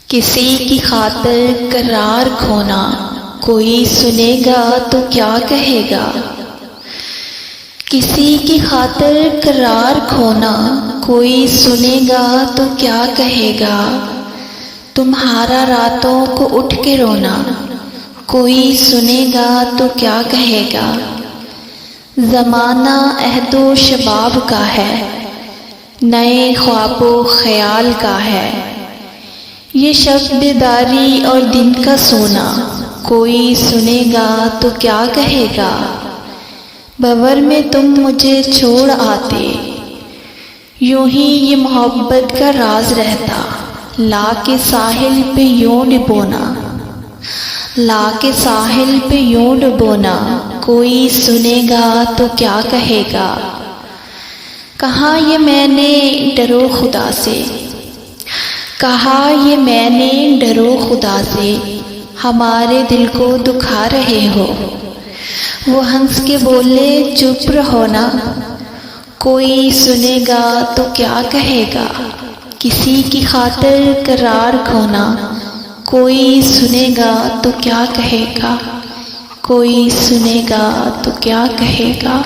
کسی کی خاطر قرار کھونا کوئی سنے گا تو کیا کہے گا؟ کسی کی خاطر قرار کھونا کوئی سنے گا تو کیا کہے گا؟ تمہارا راتوں کو اٹھ کے رونا کوئی سنے گا تو کیا کہے گا؟ زمانہ عہد و شباب کا ہے، نئے خواب و خیال کا ہے، یہ شب بیداری اور دن کا سونا کوئی سنے گا تو کیا کہے گا؟ بور میں تم مجھے چھوڑ آتے، یوں ہی یہ محبت کا راز رہتا، لا کے ساحل پہ یوں ڈبونا، لا کے ساحل پہ یوں ڈبونا کوئی سنے گا تو کیا کہے گا؟ کہا یہ میں نے ڈرو خدا سے، کہا یہ میں نے ڈرو خدا سے، ہمارے دل کو دکھا رہے ہو۔ وہ ہنس کے بولے چپ رہو نا، کوئی سنے گا تو کیا کہے گا؟ کسی کی خاطر قرار کھونا کوئی سنے گا تو کیا کہے گا؟ کوئی سنے گا تو کیا کہے گا؟